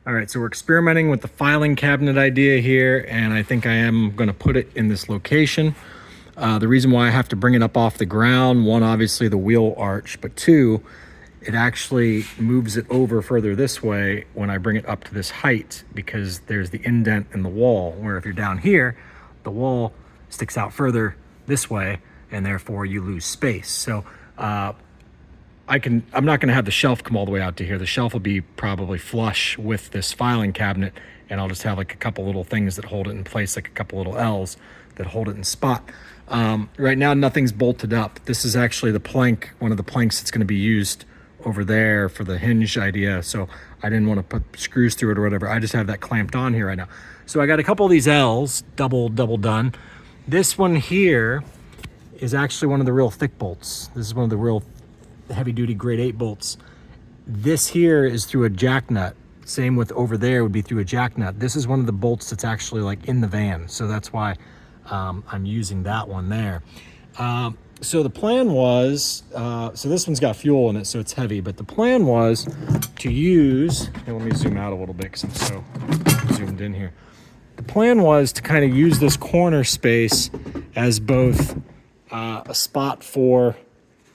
All right, so we're experimenting with the filing cabinet idea here, and I think I am going to put it in this location. The reason why I have to bring it up off the ground, one, obviously the wheel arch, but two, it actually moves it over further this way when I bring it up to this height, because there's the indent in the wall, where if you're down here, the wall sticks out further this way, and therefore you lose space. So I'm not going to have the shelf come all the way out to here. The shelf will be probably flush with this filing cabinet, and I'll just have like a couple little things that hold it in place, like a couple little L's that hold it in spot. Right now, nothing's bolted up. This is actually the plank, one of the planks that's going to be used over there for the hinge idea. So I didn't want to put screws through it or whatever. I just have that clamped on here right now. So I got a couple of these L's, double done. This one here is actually one of the real thick bolts. This is one of the real heavy duty grade 8 bolts. This here is through a jack nut. Same with over there would be through a jack nut. This is one of the bolts that's actually like in the van. So that's why I'm using that one there. So the plan was, so this one's got fuel in it, so it's heavy, but the plan was to use, and let me zoom out a little bit because I'm so zoomed in here. The plan was to kind of use this corner space as both a spot for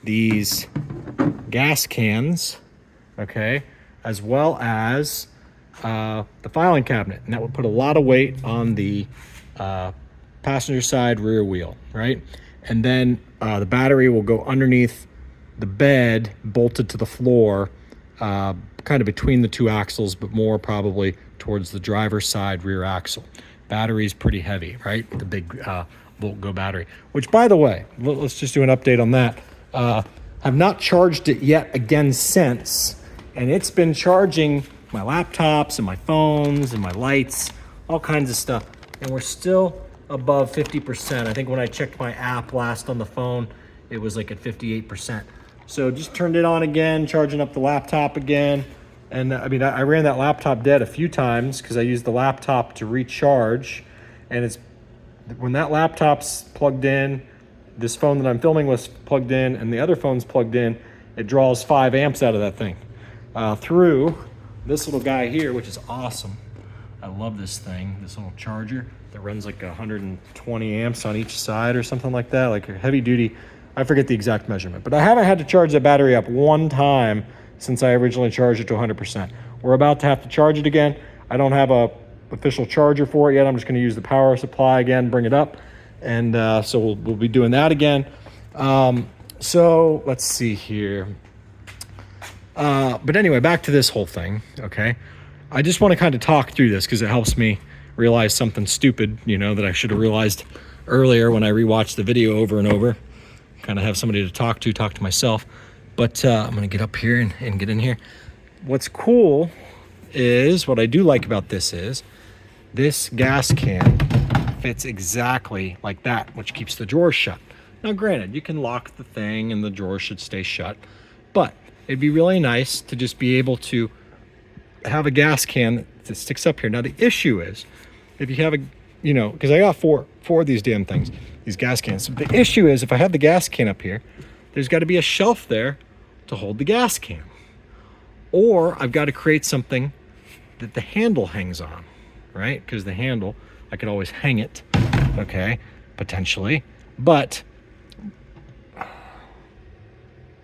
these gas cans, okay, as well as the filing cabinet. And that would put a lot of weight on the passenger side rear wheel, right? And then the battery will go underneath the bed, bolted to the floor, kind of between the two axles, but more probably towards the driver's side rear axle. Battery's pretty heavy, right? The big Volt Go battery, which, by the way, let's just do an update on that. Have not charged it yet again since, and it's been charging my laptops and my phones and my lights, all kinds of stuff, and we're still above 50%. I think when I checked my app last on the phone, it was like at 58%. So just turned it on again, charging up the laptop again. And I mean, I ran that laptop dead a few times because I used the laptop to recharge. And it's when that laptop's plugged in, this phone that I'm filming was plugged in, and the other phone's plugged in, it draws 5 amps out of that thing through this little guy here, which is awesome. I love this thing, this little charger that runs like 120 amps on each side or something like that, like a heavy duty. I forget the exact measurement, but I haven't had to charge that battery up one time since I originally charged it to 100%. We're about to have to charge it again. I don't have a official charger for it yet. I'm just gonna use the power supply again, bring it up. And so we'll be doing that again. So let's see here. But anyway, back to this whole thing, okay? I just want to kind of talk through this because it helps me realize something stupid, you know, that I should have realized earlier when I rewatched the video over and over. Kind of have somebody to talk to myself. But I'm going to get up here and get in here. What's cool is, what I do like about this is, this gas can fits exactly like that, which keeps the drawers shut. Now, granted, you can lock the thing and the drawer should stay shut, but it'd be really nice to just be able to have a gas can that sticks up here. Now, the issue is, if you have a, you know, because I got four of these damn things, these gas cans. So the issue is, if I have the gas can up here, there's got to be a shelf there to hold the gas can. Or I've got to create something that the handle hangs on, right? Because the handle, I could always hang it, okay, potentially. But,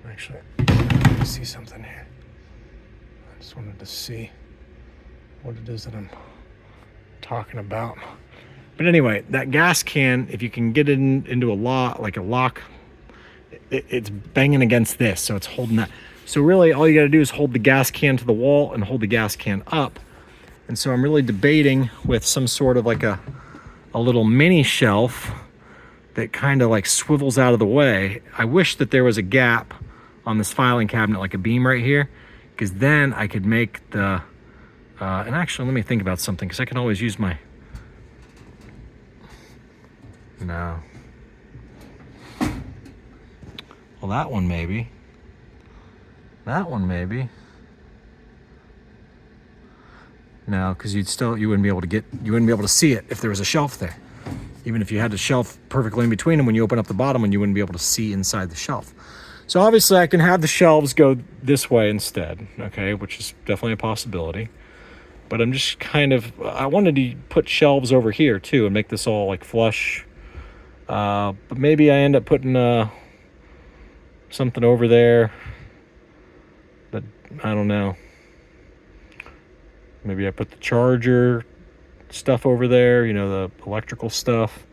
actually, let me see something here. I just wanted to see what it is that I'm talking about. But anyway, that gas can, if you can get it into a lock, like a lock, it's banging against this, so it's holding that. So really, all you got to do is hold the gas can to the wall and hold the gas can up. And so I'm really debating with some sort of like a little mini shelf that kind of like swivels out of the way. I wish that there was a gap on this filing cabinet, like a beam right here, because then I could make the, and actually, let me think about something, because I can always use my, no. Well, that one maybe. That one maybe. No, because you wouldn't be able to see it if there was a shelf there. Even if you had the shelf perfectly in between them, when you open up the bottom one, you wouldn't be able to see inside the shelf. So obviously I can have the shelves go this way instead, okay, which is definitely a possibility. But I'm just kind of, I wanted to put shelves over here too and make this all like flush. But maybe I end up putting something over there. But I don't know. Maybe I put the charger stuff over there, you know, the electrical stuff,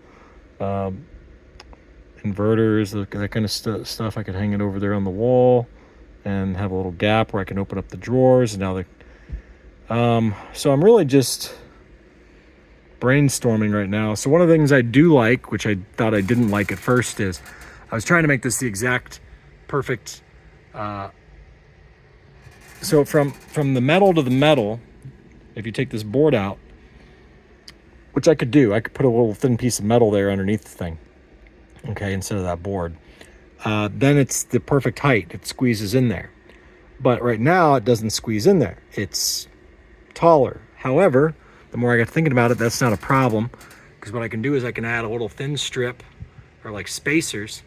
inverters, that kind of stuff. I could hang it over there on the wall and have a little gap where I can open up the drawers. And now so I'm really just brainstorming right now. So one of the things I do like, which I thought I didn't like at first, is I was trying to make this the exact perfect, so from the metal to the metal, if you take this board out, which I could do, I could put a little thin piece of metal there underneath the thing, okay, instead of that board. Then it's the perfect height. It squeezes in there. But right now, it doesn't squeeze in there. It's taller. However, the more I got thinking about it, that's not a problem, because what I can do is I can add a little thin strip or like spacers,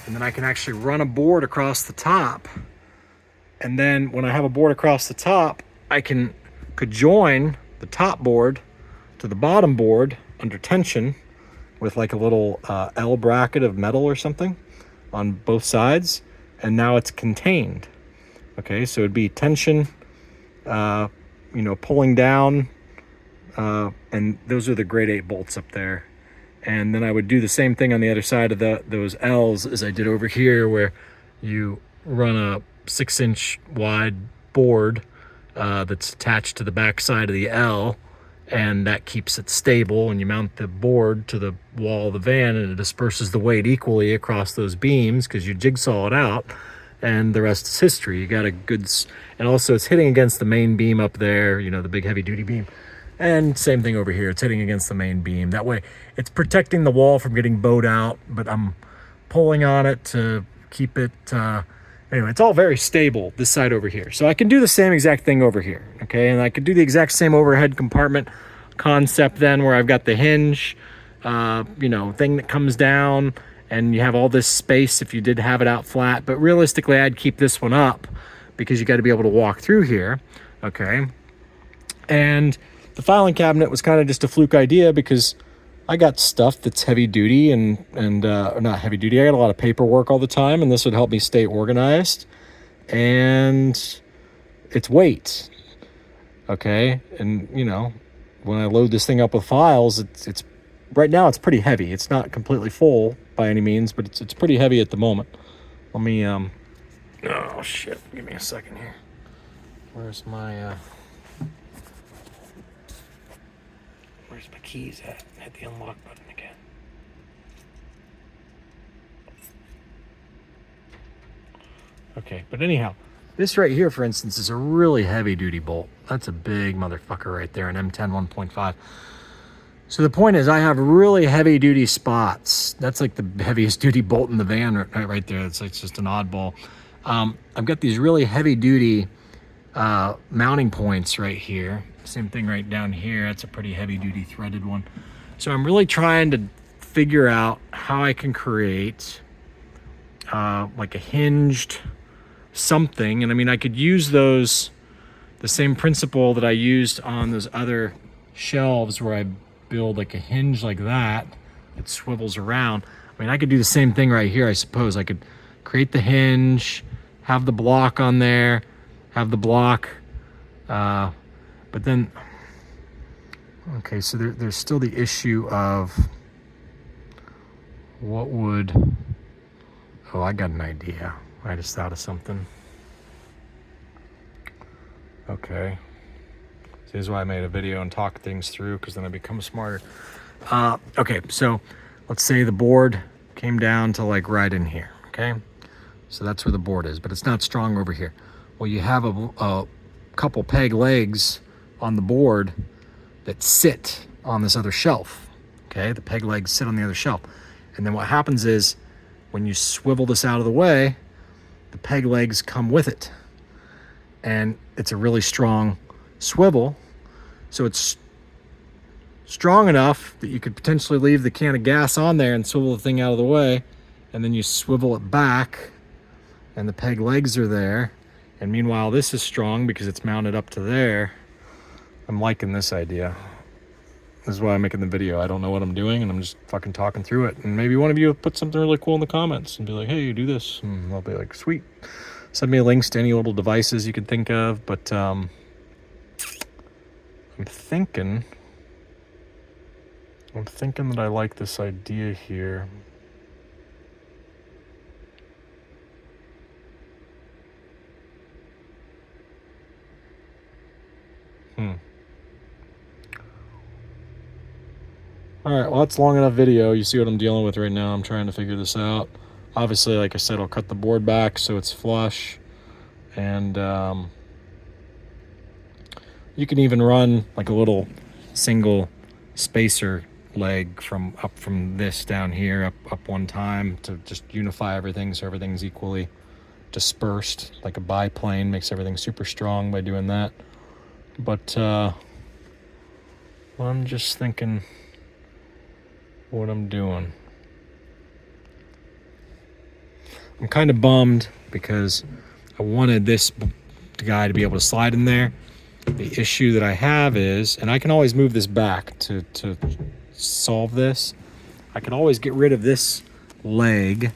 and then I can actually run a board across the top. And then when I have a board across the top, I could join the top board to the bottom board under tension with like a little L bracket of metal or something on both sides, and now it's contained. Okay, so it'd be tension, you know, pulling down, and those are the grade 8 bolts up there. And then I would do the same thing on the other side of those L's as I did over here, where you run a 6-inch wide board that's attached to the back side of the L, and that keeps it stable, and you mount the board to the wall of the van, and it disperses the weight equally across those beams because you jigsaw it out, and the rest is history. You got a good, and also it's hitting against the main beam up there, you know, the big heavy duty beam. And same thing over here, it's hitting against the main beam. That way it's protecting the wall from getting bowed out, but I'm pulling on it to keep it, anyway, it's all very stable, this side over here. So I can do the same exact thing over here, okay? And I could do the exact same overhead compartment concept then, where I've got the hinge, you know, thing that comes down, and you have all this space if you did have it out flat. But realistically, I'd keep this one up because you got to be able to walk through here, okay? And the filing cabinet was kind of just a fluke idea because I got stuff that's heavy duty and or not heavy duty. I got a lot of paperwork all the time, and this would help me stay organized. And it's weight, okay? And you know, when I load this thing up with files, it's right now it's pretty heavy. It's not completely full by any means, but it's pretty heavy at the moment. Let me oh shit, give me a second here. Where's my keys at? Hit the unlock button again. Okay, but anyhow, this right here, for instance, is a really heavy duty bolt. That's a big motherfucker right there, an M10 1.5. So the point is, I have really heavy duty spots. That's like the heaviest duty bolt in the van right there. It's like just an oddball. I've got these really heavy duty mounting points right here. Same thing right down here. That's a pretty heavy duty threaded one. So I'm really trying to figure out how I can create like a hinged something. And I mean, I could use those, the same principle that I used on those other shelves where I build like a hinge like that. It swivels around. I mean, I could do the same thing right here, I suppose. I could create the hinge, have the block on there, have the block, but then, okay, so there's still the issue of what would, oh, I got an idea. I just thought of something. Okay. So this is why I made a video and talk things through, because then I become smarter. Okay, so let's say the board came down to like right in here, okay? So that's where the board is, but it's not strong over here. Well, you have a couple peg legs on the board that sit on this other shelf, okay? The peg legs sit on the other shelf. And then what happens is when you swivel this out of the way, the peg legs come with it. And it's a really strong swivel. So it's strong enough that you could potentially leave the can of gas on there and swivel the thing out of the way. And then you swivel it back and the peg legs are there. And meanwhile, this is strong because it's mounted up to there. I'm liking this idea. This is why I'm making the video. I don't know what I'm doing, and I'm just fucking talking through it. And maybe one of you will put something really cool in the comments and be like, hey, do this. And I'll be like, sweet. Send me links to any little devices you could think of. But I'm thinking that I like this idea here. All right, well, that's long enough video. You see what I'm dealing with right now. I'm trying to figure this out. Obviously, like I said, I'll cut the board back so it's flush. And you can even run like a little single spacer leg from this down here up one time to just unify everything so everything's equally dispersed. Like a biplane makes everything super strong by doing that. But I'm just thinking what I'm doing. I'm kind of bummed because I wanted this guy to be able to slide in there. The issue that I have is, and I can always move this back to solve this. I can always get rid of this leg,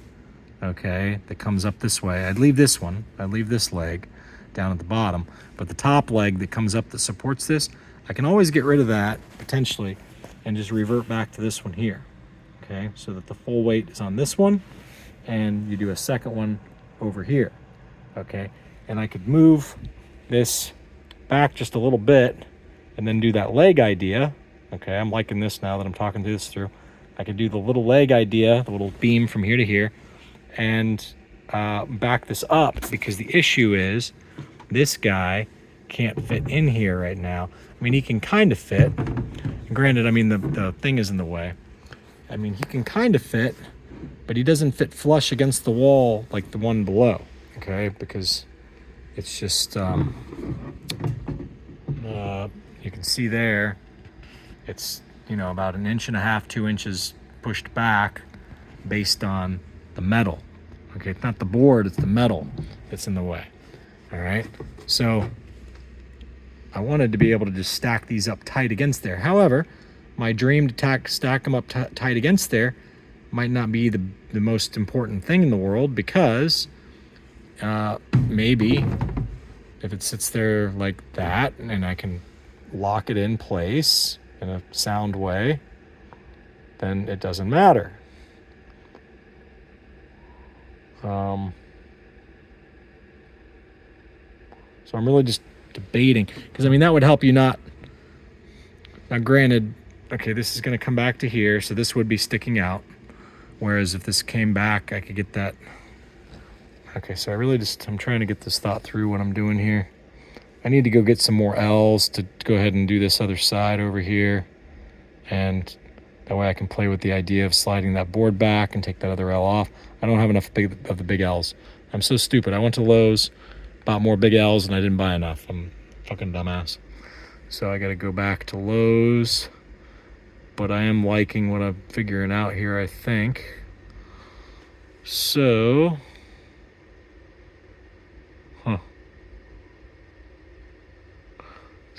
okay, that comes up this way. I'd leave this one. I'd leave this leg down at the bottom. But the top leg that comes up that supports this, I can always get rid of that, potentially, and just revert back to this one here, okay, so that the full weight is on this one, and you do a second one over here, okay? And I could move this back just a little bit and then do that leg idea, okay? I'm liking this now that I'm talking this through. I could do the little leg idea, the little beam from here to here, and back this up, because the issue is this guy can't fit in here right now. I mean, he can kind of fit. Granted, I mean, the thing is in the way. I mean, he can kind of fit, but he doesn't fit flush against the wall like the one below, okay? Because it's just, you can see there, it's, about 1.5 inches, 2 inches pushed back based on the metal, okay? It's not the board, it's the metal that's in the way, all right? So I wanted to be able to just stack these up tight against there. However, my dream to stack them up tight against there might not be the most important thing in the world, because maybe if it sits there like that and I can lock it in place in a sound way, then it doesn't matter. So I'm really just debating, because I mean, that would help you not. Now granted, okay, this is going to come back to here, so this would be sticking out, whereas if this came back, I could get that. Okay, so I'm trying to get this thought through what I'm doing here. I need to go get some more L's to go ahead and do this other side over here, and that way I can play with the idea of sliding that board back and take that other L off. I don't have enough of the big L's. I'm so stupid. I went to Lowe's, bought more big L's, and I didn't buy enough. I'm a fucking dumbass. So I got to go back to Lowe's, but I am liking what I'm figuring out here, I think. So, so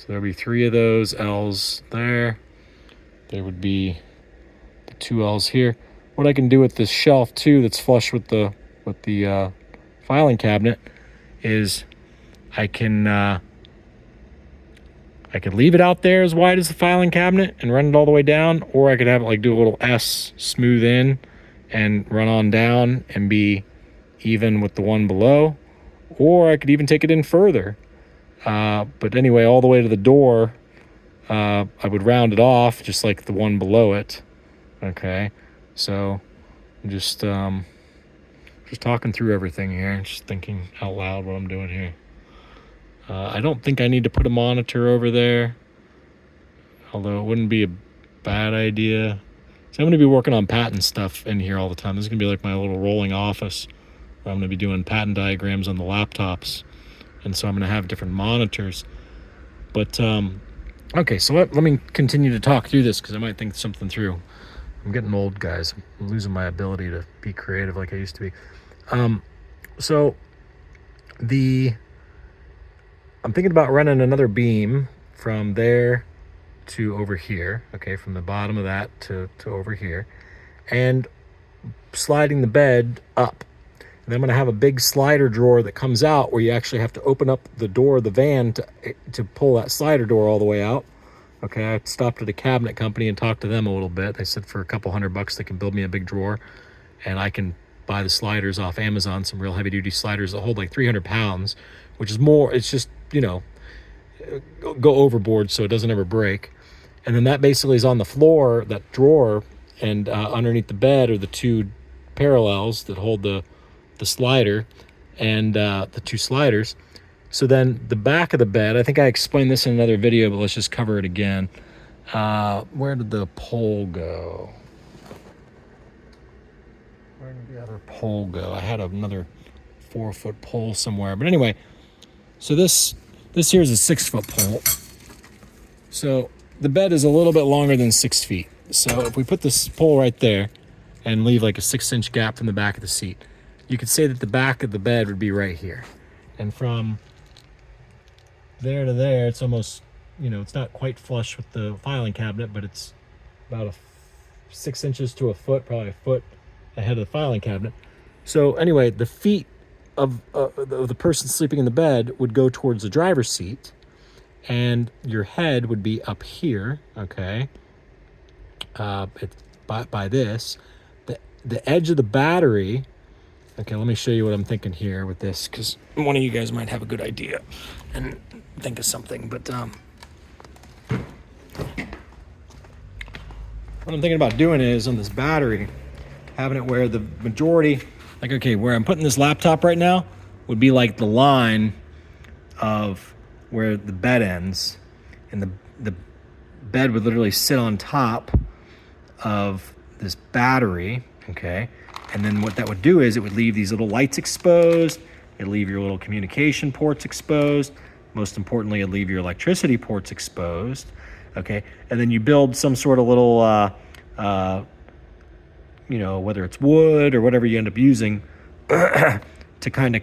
there'll be 3 of those L's there. There would be the 2 L's here. What I can do with this shelf too, that's flush with the filing cabinet, is I could leave it out there as wide as the filing cabinet and run it all the way down, or I could have it like do a little S, smooth in, and run on down and be even with the one below, or I could even take it in further. But anyway, all the way to the door, I would round it off just like the one below it. Okay, so I'm just talking through everything here, just thinking out loud what I'm doing here. I don't think I need to put a monitor over there, although it wouldn't be a bad idea. So I'm going to be working on patent stuff in here all the time. This is going to be like my little rolling office where I'm going to be doing patent diagrams on the laptops. And so I'm going to have different monitors. But, okay, so let me continue to talk through this, because I might think something through. I'm getting old, guys. I'm losing my ability to be creative like I used to be. So I'm thinking about running another beam from there to over here, okay, from the bottom of that to over here, and sliding the bed up. And I'm going to have a big slider drawer that comes out where you actually have to open up the door of the van to pull that slider door all the way out. Okay, I stopped at a cabinet company and talked to them a little bit. They said for a couple $100 they can build me a big drawer, and I can buy the sliders off Amazon, some real heavy duty sliders that hold like 300 pounds, which is more, it's just, you know, go overboard so it doesn't ever break. And then that basically is on the floor, that drawer, and underneath the bed are the two parallels that hold the slider and the two sliders. So then the back of the bed, I think I explained this in another video, but let's just cover it again. Where did the pole go? Where did the other pole go? I had another 4-foot pole somewhere. But anyway, so this here is a 6-foot pole. So the bed is a little bit longer than 6 feet. So if we put this pole right there and leave like a 6-inch gap from the back of the seat, you could say that the back of the bed would be right here. And from there to there, it's almost, you know, it's not quite flush with the filing cabinet, but it's about 6 inches to a foot, probably a foot ahead of the filing cabinet. So anyway, the feet of the person sleeping in the bed would go towards the driver's seat, and your head would be up here, okay, by this. The edge of the battery, okay, let me show you what I'm thinking here with this, because one of you guys might have a good idea and think of something, but what I'm thinking about doing is on this battery, having it where the majority, like, okay, where I'm putting this laptop right now would be like the line of where the bed ends, and the bed would literally sit on top of this battery, okay? And then what that would do is it would leave these little lights exposed, it'd leave your little communication ports exposed, most importantly, it'd leave your electricity ports exposed, okay? And then you build some sort of little, you know, whether it's wood or whatever you end up using to kind of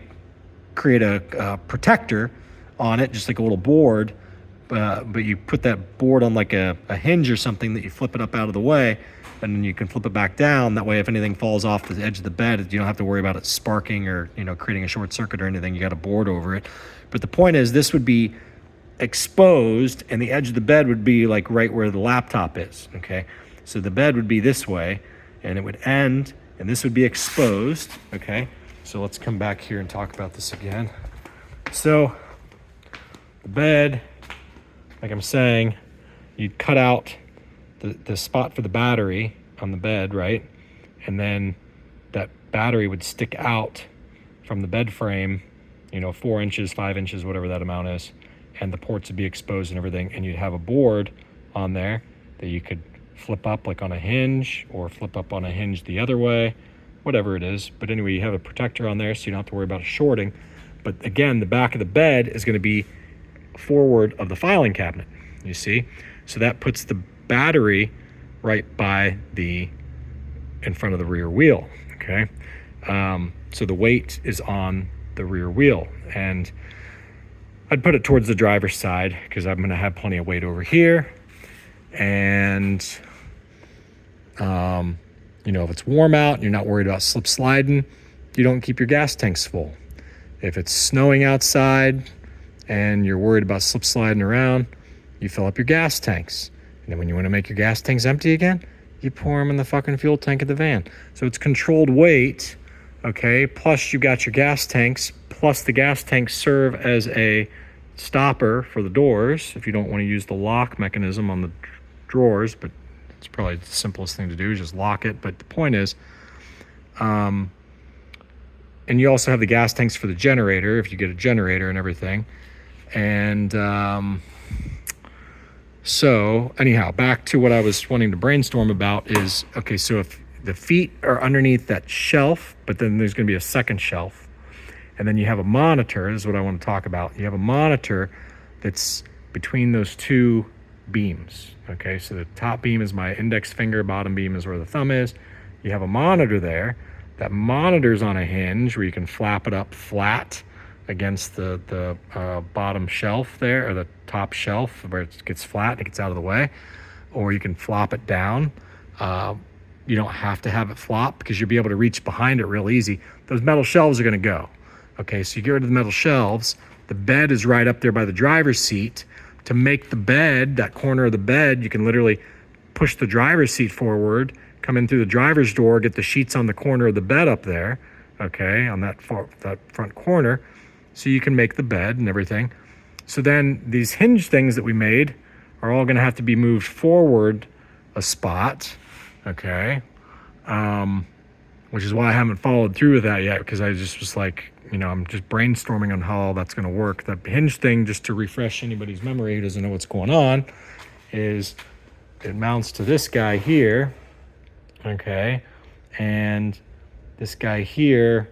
create a protector on it, just like a little board, but you put that board on like a hinge or something that you flip it up out of the way, and then you can flip it back down. That way, if anything falls off the edge of the bed, you don't have to worry about it sparking or, you know, creating a short circuit or anything. You got a board over it. But the point is, this would be exposed, and the edge of the bed would be like right where the laptop is, okay? So the bed would be this way, and it would end, and this would be exposed, okay? So let's come back here and talk about this again. So the bed, like I'm saying, you'd cut out the spot for the battery on the bed, right? And then that battery would stick out from the bed frame, you know, 4 inches, 5 inches, whatever that amount is, and the ports would be exposed and everything, and you'd have a board on there that you could flip up like on a hinge, or flip up on a hinge the other way, whatever it is. But anyway, you have a protector on there so you don't have to worry about it shorting. But again, the back of the bed is going to be forward of the filing cabinet, you see? So that puts the battery right by in front of the rear wheel, okay? So the weight is on the rear wheel, and I'd put it towards the driver's side because I'm going to have plenty of weight over here. And you know, if it's warm out and you're not worried about slip sliding, you don't keep your gas tanks full. If it's snowing outside and you're worried about slip sliding around, you fill up your gas tanks. And then when you want to make your gas tanks empty again, you pour them in the fucking fuel tank of the van. So it's controlled weight, okay? Plus you got your gas tanks, plus the gas tanks serve as a stopper for the doors if you don't want to use the lock mechanism on the drawers, but it's probably the simplest thing to do is just lock it. But the point is, and you also have the gas tanks for the generator if you get a generator and everything. And so anyhow, back to what I was wanting to brainstorm about is, okay, so if the feet are underneath that shelf, but then there's going to be a second shelf, and then you have a monitor. This is what I want to talk about. You have a monitor that's between those two beams, okay? So the top beam is my index finger, bottom beam is where the thumb is. You have a monitor there. That monitor's on a hinge where you can flap it up flat, against the bottom shelf there, or the top shelf where it gets flat and it gets out of the way, or you can flop it down. You don't have to have it flop because you'll be able to reach behind it real easy. Those metal shelves are going to go. Okay, so you get rid of the metal shelves. The bed is right up there by the driver's seat. To make the bed, that corner of the bed, you can literally push the driver's seat forward, come in through the driver's door, get the sheets on the corner of the bed up there, okay, on that front corner, so you can make the bed and everything. So then these hinge things that we made are all going to have to be moved forward a spot, okay, which is why I haven't followed through with that yet, because I just was like, I'm just brainstorming on how all that's going to work. The hinge thing, just to refresh anybody's memory who doesn't know what's going on, is it mounts to this guy here, okay, and this guy here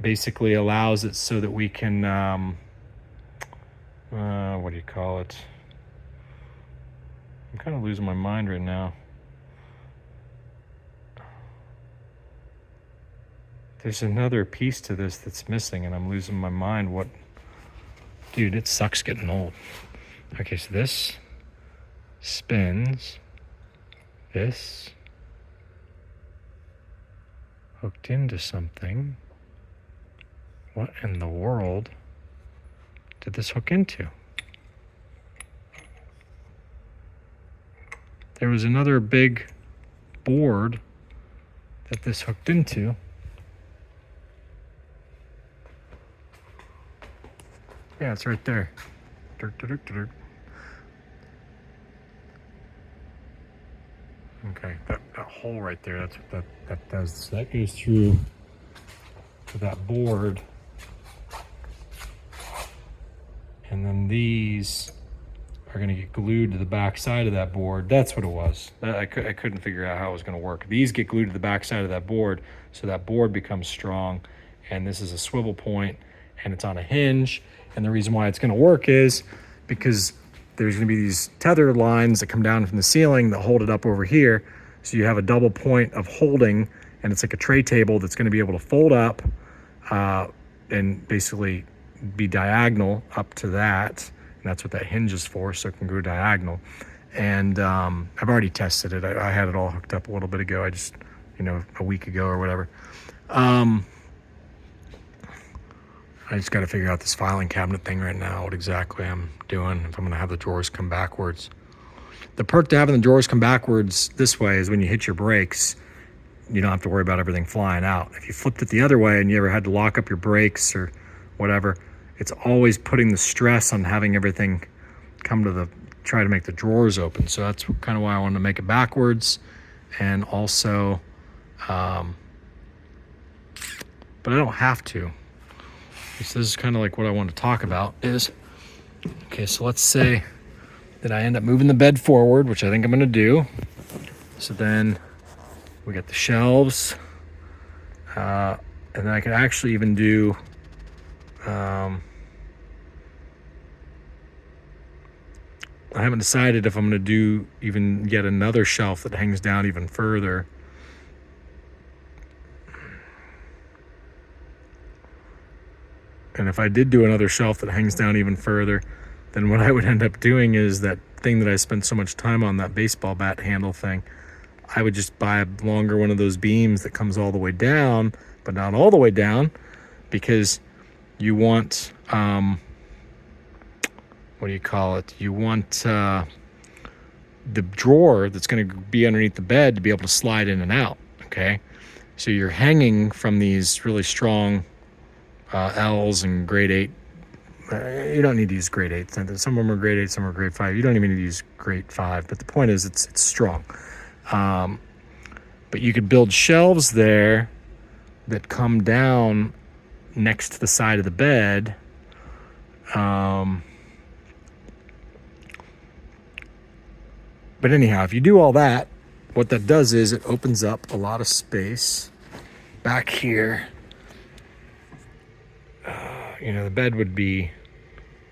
basically allows it so that we can, what do you call it? I'm kind of losing my mind right now. There's another piece to this that's missing, and I'm losing my mind. What? Dude, it sucks getting old. Okay, so this spins. This hooked into something. What in the world did this hook into? There was another big board that this hooked into. Yeah, it's right there. Okay, that hole right there, that's what that does. So that goes through to that board. And then these are going to get glued to the back side of that board. That's what it was. I couldn't figure out how it was going to work. These get glued to the back side of that board, so that board becomes strong. And this is a swivel point, and it's on a hinge. And the reason why it's going to work is because there's going to be these tether lines that come down from the ceiling that hold it up over here. So you have a double point of holding, and it's like a tray table that's going to be able to fold up and basically be diagonal up to that. And that's what that hinge is for, so it can go diagonal. And I've already tested it. I had it all hooked up a little bit ago. I just, a week ago or whatever. I just got to figure out this filing cabinet thing right now, what exactly I'm doing, if I'm going to have the drawers come backwards. The perk to having the drawers come backwards this way is when you hit your brakes, you don't have to worry about everything flying out. If you flipped it the other way and you ever had to lock up your brakes or whatever, it's always putting the stress on having everything try to make the drawers open. So that's kind of why I wanted to make it backwards. And also, but I don't have to. So this is kind of like what I want to talk about is, okay, so let's say that I end up moving the bed forward, which I think I'm going to do. So then we got the shelves, and then I could actually even do, I haven't decided if I'm going to do even yet another shelf that hangs down even further. And if I did do another shelf that hangs down even further, then what I would end up doing is that thing that I spent so much time on, that baseball bat handle thing, I would just buy a longer one of those beams that comes all the way down, but not all the way down, because you want, what do you call it? You want the drawer that's going to be underneath the bed to be able to slide in and out, okay? So you're hanging from these really strong L's and grade 8. You don't need to use grade 8. Some of them are grade 8, some are grade 5. You don't even need to use grade 5. But the point is, it's strong. But you could build shelves there that come down next to the side of the bed. But anyhow, if you do all that, what that does is it opens up a lot of space back here. The bed would be,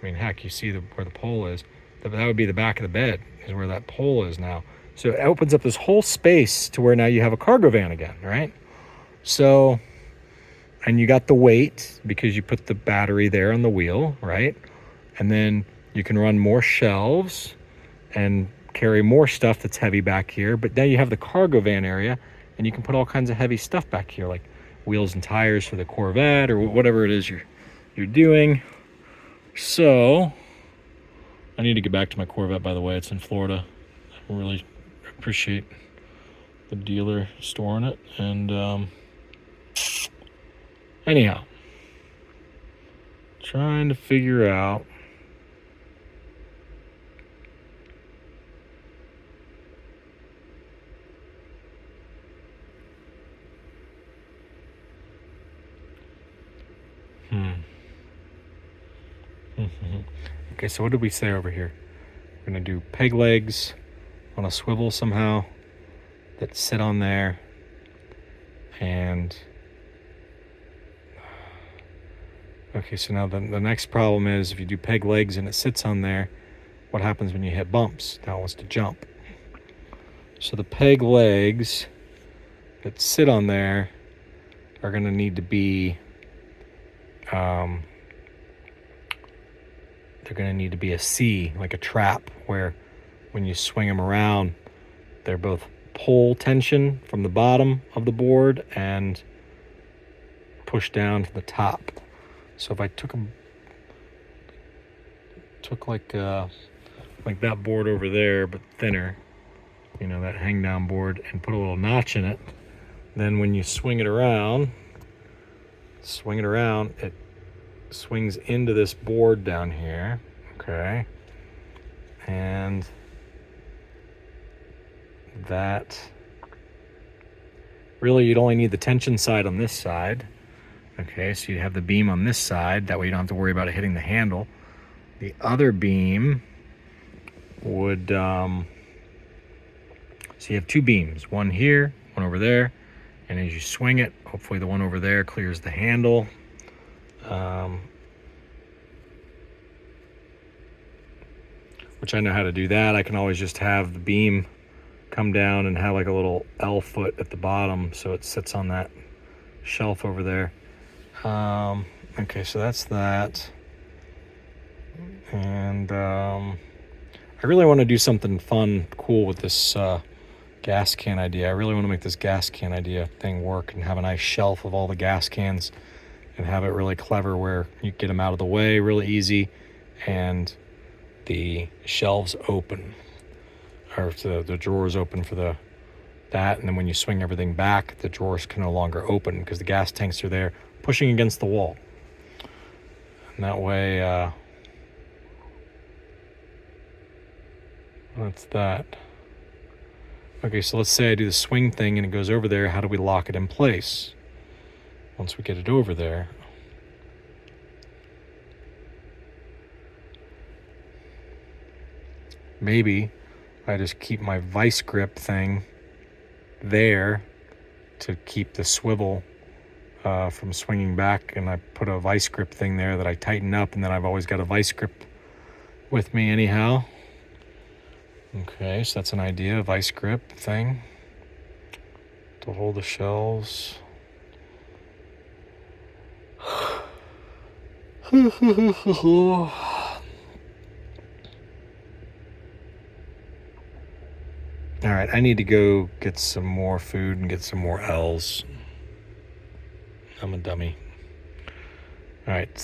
heck, you see where the pole is. That would be the back of the bed, is where that pole is now. So it opens up this whole space to where now you have a cargo van again, right? So and you got the weight because you put the battery there on the wheel, right? And then you can run more shelves and carry more stuff that's heavy back here. But now you have the cargo van area, and you can put all kinds of heavy stuff back here, like wheels and tires for the Corvette or whatever it is you're doing. So I need to get back to my Corvette, by the way. It's in Florida. I really appreciate the dealer storing it. And anyhow, trying to figure out Okay, so what did we say over here? We're gonna do peg legs on a swivel somehow that sit on there, and okay, so now the next problem is if you do peg legs and it sits on there, what happens when you hit bumps? Now it wants to jump. So the peg legs that sit on there are gonna need to be they're going to need to be a C, like a trap, where when you swing them around, they're both pull tension from the bottom of the board and push down to the top. So if I took like that board over there, but thinner, you know, that hang down board, and put a little notch in it, then when you swing it around, it swings into this board down here, okay, and that really you'd only need the tension side on this side, okay, so you have the beam on this side, that way you don't have to worry about it hitting the handle. The other beam would so you have two beams, one here, one over there, and as you swing it, hopefully the one over there clears the handle. Which I know how to do that. I can always just have the beam come down and have like a little L foot at the bottom so it sits on that shelf over there. Okay, so that's that. And I really want to do something fun, cool with this gas can idea. I really want to make this gas can idea thing work and have a nice shelf of all the gas cans and have it really clever where you get them out of the way really easy and the shelves open, or the drawers open for that, and then when you swing everything back, the drawers can no longer open because the gas tanks are there pushing against the wall. And that way, that's that. Okay, so let's say I do the swing thing and it goes over there. How do we lock it in place once we get it over there? Maybe I just keep my vice grip thing there to keep the swivel from swinging back, and I put a vice grip thing there that I tighten up, and then I've always got a vice grip with me anyhow. Okay, so that's an idea, a vice grip thing to hold the shelves. All right, I need to go get some more food and get some more L's. I'm a dummy. All right, see ya.